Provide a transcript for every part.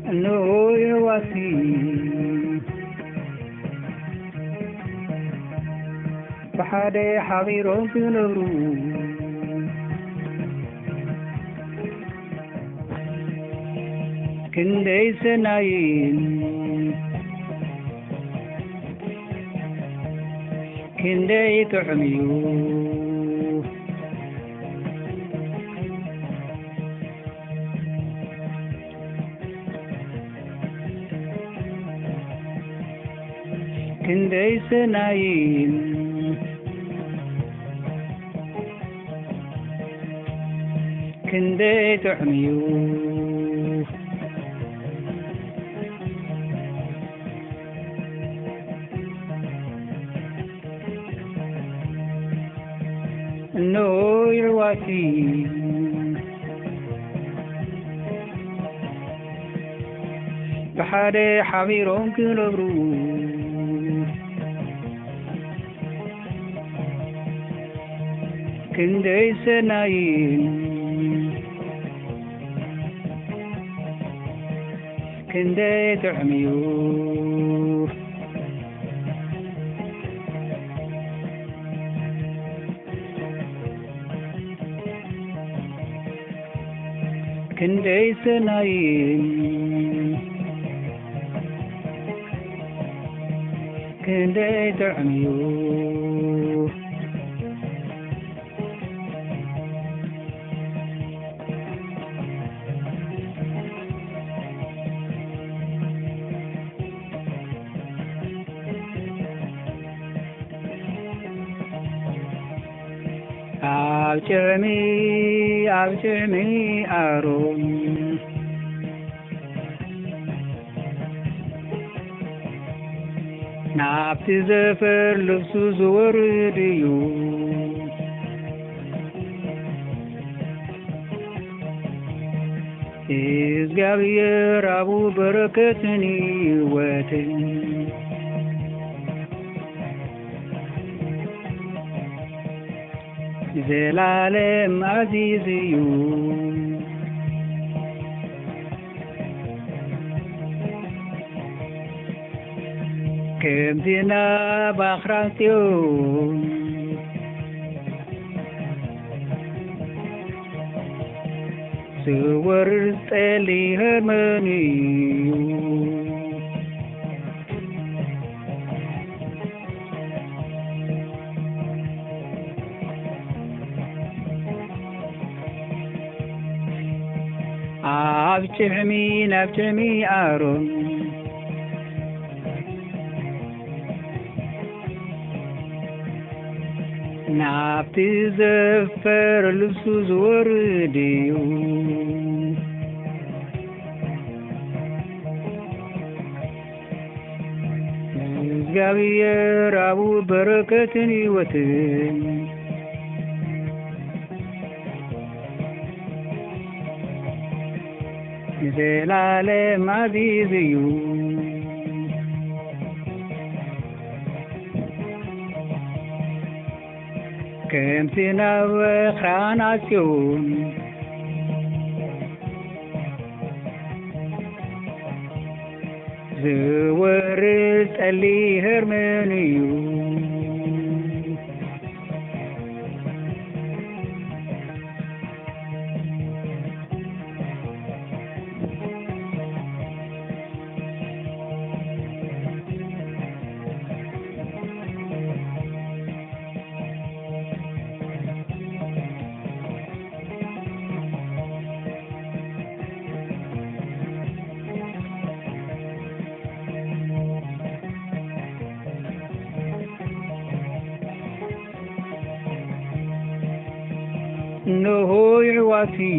أنه يواسي بحادي حبيرهم في نبرو كندي سنايين كندي تعميو كندي سنايين كندي تعميو إنه يواسي بحادي حبيرهم كنبرو كندي سنايين كندي تعميو كندي سنايين كندي تعميو أبجمي أروم نابت زفر لبسو زور ديو إزغابير أبو بركتني واتن زلالم عزيزيو كم دينا بخراتيو سور تلي هرمنيو نبتمي أرون نابتي زفر لبسوز ورديو زغابير أبو بركتني وتن زلالم عزيزيو كم سنة وخراناتيون زورت اللي هرمنيو إنه يواسي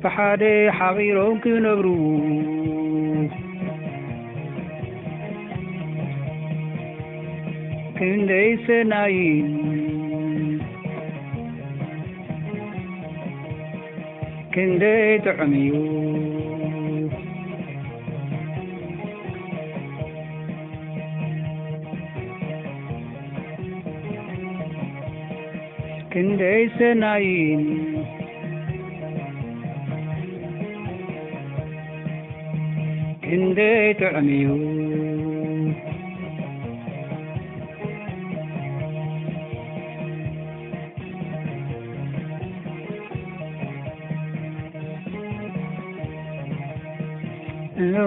بحادي حبيرهم كنبرو كندي سنايين كندي تعميو كندي ሰናይን ክንደይ ጥዕምዩ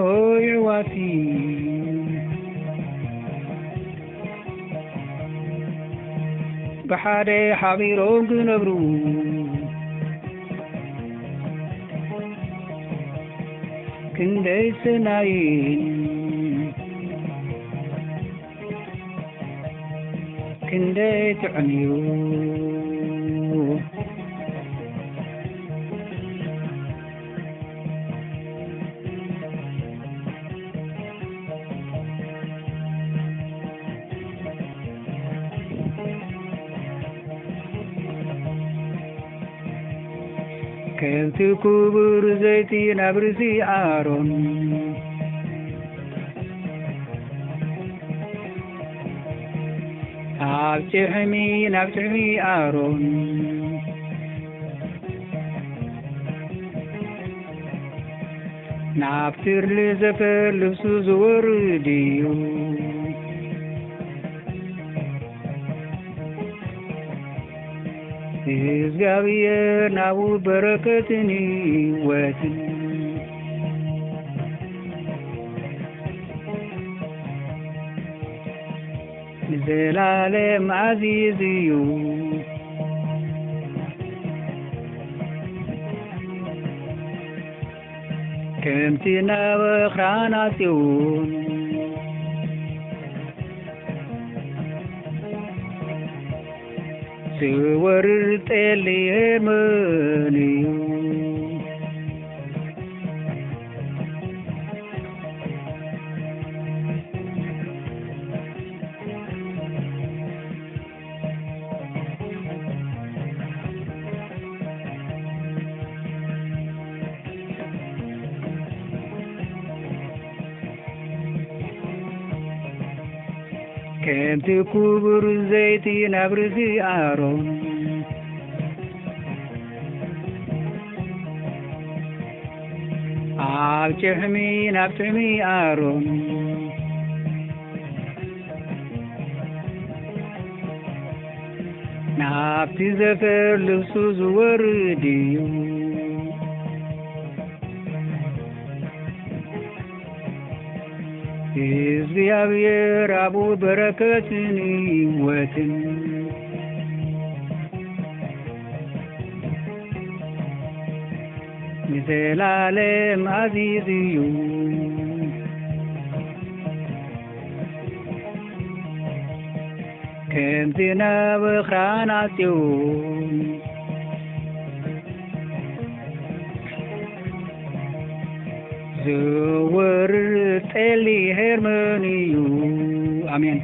ሆይ ኣሕዋቲ ብሓደ ሓቢሮም ክነብሩ ክንደይ ሰናይን ክንደይ ጥዕምዩ ከምቲ ክቡር ዘይቲ ናብ ርእሲ ኣሮን ኣብ ጭሕሚ ናብ ጭሕሚ ኣሮን ናብቲ ዘፈር ልብሱ ዝወርድ እዩ እግዚአብሔር ናቡ በረከትን ሕይወትን ዘላለም ዓዚዝ እዩ ከምቲ ናብ ኣኽራና ጽዮን ዝወርድ ጤል የመን እዩ ከምቲ ክቡር ዘይቲ ናብ ርእሲ ኣሮን ኣብ ጭሕሚ ናብ ጭሕሚ ኣሮን ናብቲ ዘፈር ልብሱ ዝወርድ እዩ እግዚአብሔር አቡ በረከትን ሕይወትን ዘላለም ዓዚዝ እዩ ከምቲ ናብ ኣኽራና ጽዮን ዝወርድ ጤል የመን እዩ አሜን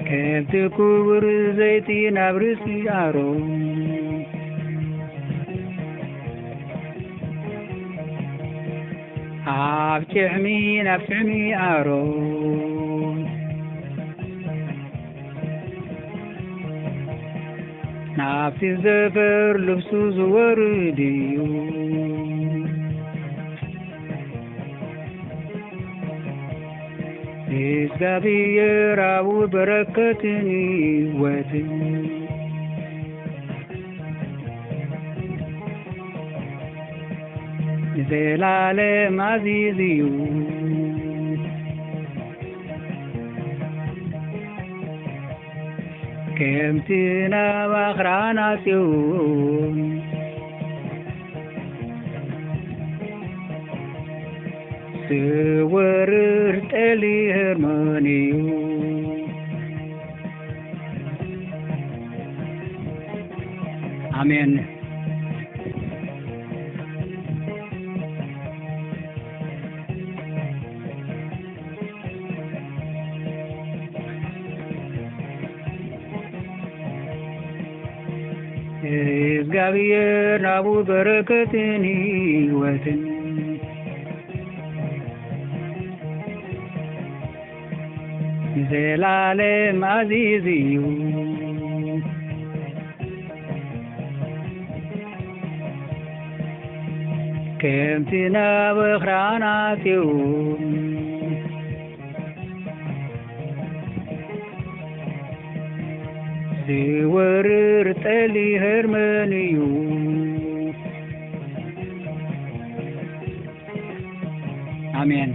ከምቲ ክቡር ዘይቲ ናብ ርእሲ ኣሮን ኣብ ጭሕሚ ናብ ጭሕሚ ኣሮን ናብቲ ዘፈር ልብሱ ዝወርድ እዩ እግዚአብሔር አቡ በረከትን ሕይወትን ዘላለም ዓዚዝ እዩ ከምቲ ናብ ኣኽራና ጽዮን ዝወርድ ጤል የመን እዩ አሜን እግዚአብሔር ናቡ በረከትን ሕይወትን ዘላለም አዚዝዩ ከምትና በኽራናትዩ ዝወርር ጠሊ ህርመንዩ አሜን።